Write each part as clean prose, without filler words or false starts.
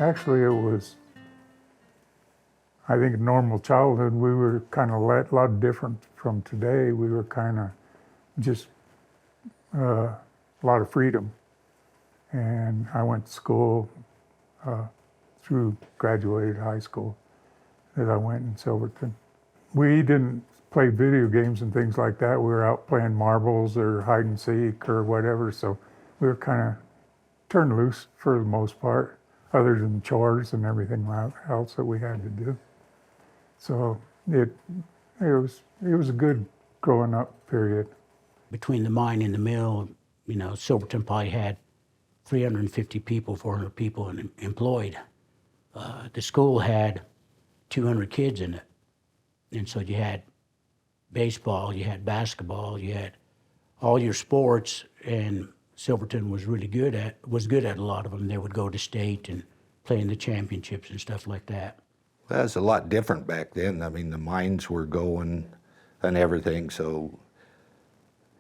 Actually, it was, I think, a normal childhood. We were kind of a lot different from today. We were kind of just a lot of freedom. And I went to school through graduated high school that I went in Silverton. We didn't play video games and things like that. We were out playing marbles or hide and seek or whatever. So we were kind of turned loose for the most part, other than chores and everything else that we had to do. So it was a good growing up period. Between the mine and the mill, Silverton probably had 350 people, 400 people employed. The school had 200 kids in it. And so you had baseball, you had basketball, you had all your sports, and Silverton was good at a lot of them. They would go to state and play in the championships and stuff like that. Well, that was a lot different back then. I mean, the mines were going and everything, so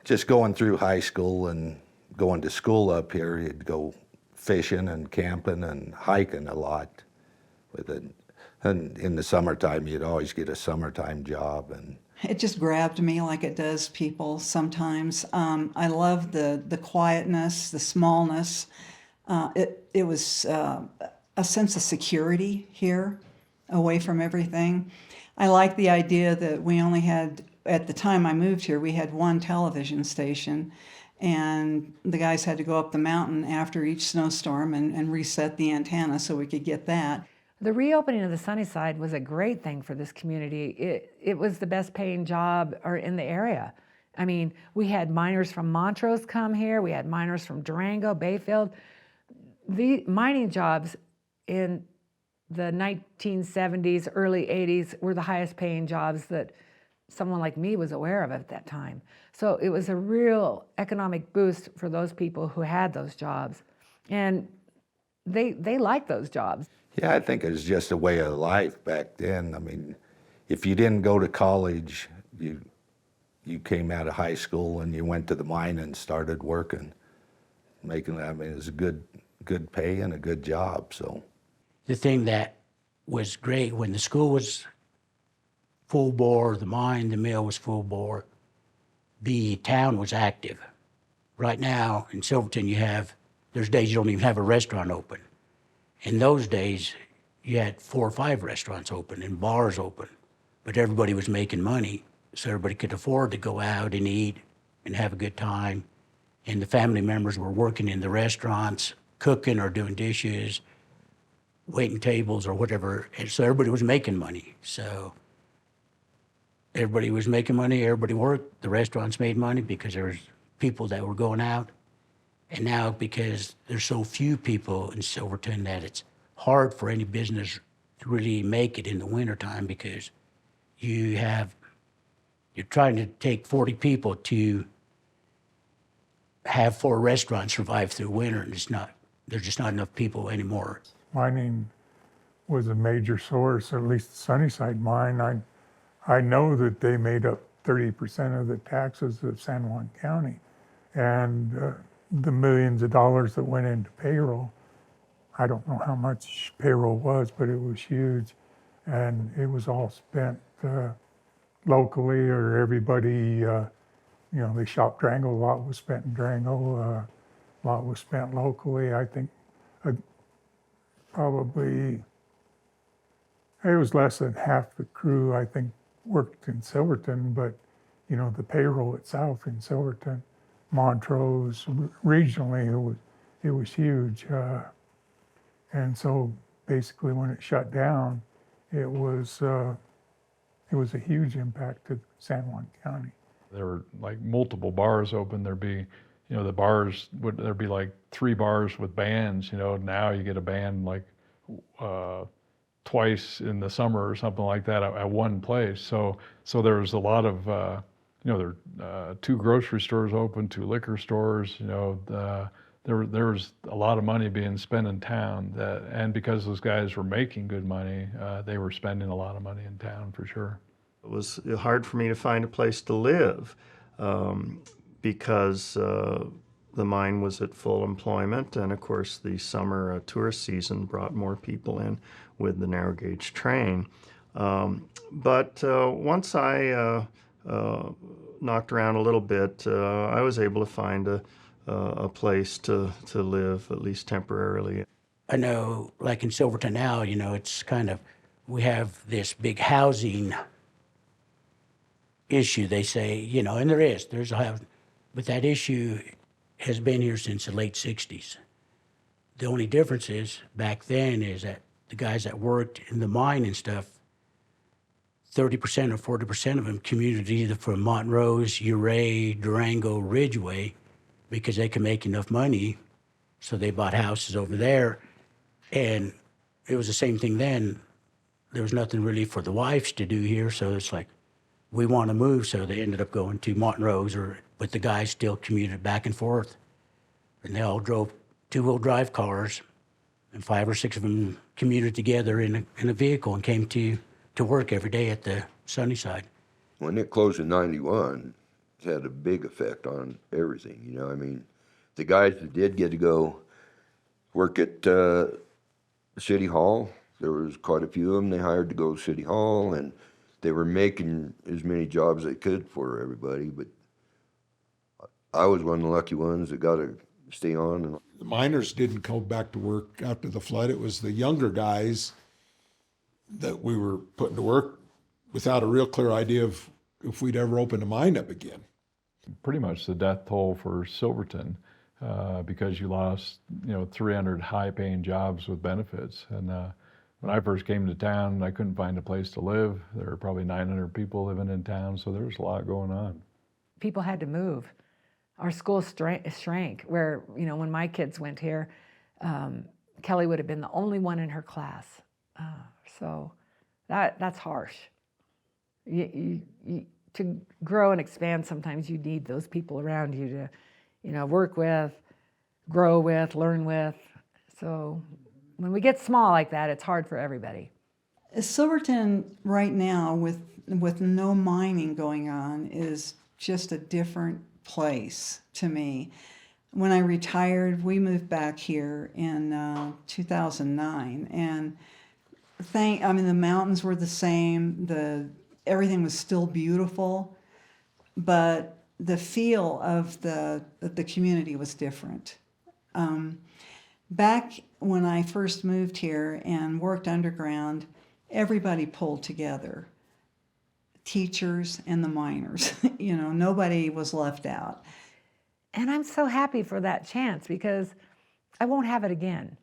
just going through high school and going to school up here, you'd go fishing and camping and hiking a lot with it. And in the summertime, you'd always get a summertime job. And it just grabbed me like it does people sometimes. I love the quietness, the smallness. It was a sense of security here, away from everything. I like the idea that we only had, at the time I moved here, we had one television station, and the guys had to go up the mountain after each snowstorm and reset the antenna so we could get that. The reopening of the Sunnyside was a great thing for this community. It was the best paying job in the area. I mean, we had miners from Montrose come here, we had miners from Durango, Bayfield. The mining jobs in the 1970s, early 80s were the highest paying jobs that someone like me was aware of at that time. So it was a real economic boost for those people who had those jobs. And they liked those jobs. yeah, I think it was just a way of life back then. I mean, if you didn't go to college, you came out of high school and you went to the mine and started working, it was a good pay and a good job, so. The thing that was great, when the school was full bore, the mine, the mill was full bore, the town was active. Right now in Silverton, there's days you don't even have a restaurant open. In those days, you had 4 or 5 restaurants open and bars open, but everybody was making money, so everybody could afford to go out and eat and have a good time. And the family members were working in the restaurants, cooking or doing dishes, waiting tables or whatever, and so everybody was making money. So everybody was making money, everybody worked, the restaurants made money because there was people that were going out. And now, because there's so few people in Silverton, that it's hard for any business to really make it in the wintertime, because you're trying to take 40 people to have 4 restaurants survive through winter, and there's just not enough people anymore. Mining was a major source, at least the Sunnyside mine. I know that they made up 30% of the taxes of San Juan County. And the millions of dollars that went into payroll, I don't know how much payroll was, but it was huge. And it was all spent locally, or everybody, they shopped Durango, a lot was spent in Durango, a lot was spent locally. I think probably, it was less than half the crew, I think, worked in Silverton, but the payroll itself in Silverton, Montrose, regionally, it was huge. And so basically when it shut down, it was a huge impact to San Juan County. There were like multiple bars open. There'd be, there'd be like 3 bars with bands. Now you get a band like twice in the summer or something like that at one place. So there was a lot of, there were 2 grocery stores open, 2 liquor stores. There was a lot of money being spent in town, and because those guys were making good money, they were spending a lot of money in town for sure. It was hard for me to find a place to live because the mine was at full employment, and of course the summer tourist season brought more people in with the narrow gauge train. But once I knocked around a little bit, I was able to find a place to live, at least temporarily. I know, like in Silverton now, it's kind of, we have this big housing issue, they say, and there's a, but that issue has been here since the late 60s. The only difference is back then is that the guys that worked in the mine and stuff, 30% or 40% of them commuted either from Montrose, Ouray, Durango, Ridgeway, because they could make enough money, so they bought houses over there. And it was the same thing then. There was nothing really for the wives to do here, so it's like, we want to move, so they ended up going to Montrose, but the guys still commuted back and forth. And they all drove two-wheel drive cars, and 5 or 6 of them commuted together in a vehicle and came to work every day at the Sunnyside. When it closed in '91, it had a big effect on everything. I mean, the guys that did get to go work at City Hall, there was quite a few of them they hired to go to City Hall, and they were making as many jobs as they could for everybody. But I was one of the lucky ones that got to stay on. And the miners didn't go back to work after the flood. It was the younger guys that we were putting to work without a real clear idea of if we'd ever open a mine up again. Pretty much the death toll for Silverton, because you lost 300 high-paying jobs with benefits. And when I first came to town, I couldn't find a place to live. There were probably 900 people living in town, so there was a lot going on. People had to move. Our school shrank, where, when my kids went here, Kelly would have been the only one in her class. So that's harsh. To grow and expand, sometimes you need those people around you to, work with, grow with, learn with. So when we get small like that, it's hard for everybody. Silverton right now, with no mining going on, is just a different place to me. When I retired, we moved back here in 2009, and the mountains were the same. Everything was still beautiful, but the feel of the community was different. Back when I first moved here and worked underground, everybody pulled together. Teachers and the miners, nobody was left out. And I'm so happy for that chance, because I won't have it again.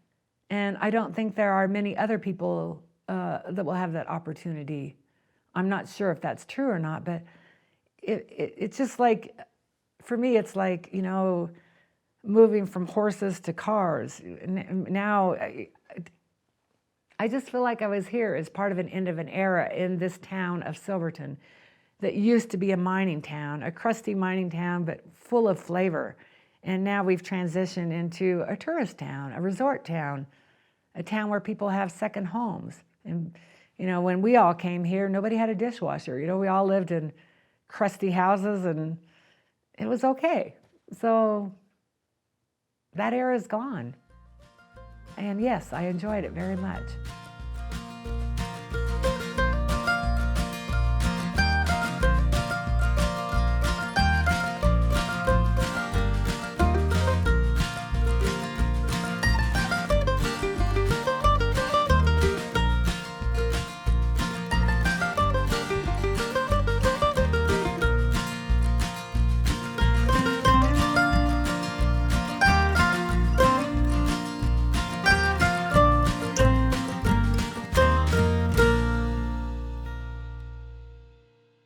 And I don't think there are many other people that will have that opportunity. I'm not sure if that's true or not, but it's just like, for me, it's like, moving from horses to cars. Now, I just feel like I was here as part of an end of an era in this town of Silverton that used to be a mining town, a crusty mining town, but full of flavor. And now we've transitioned into a tourist town, a resort town, a town where people have second homes. And, when we all came here, nobody had a dishwasher. We all lived in crusty houses, and it was okay. So that era is gone. And yes, I enjoyed it very much.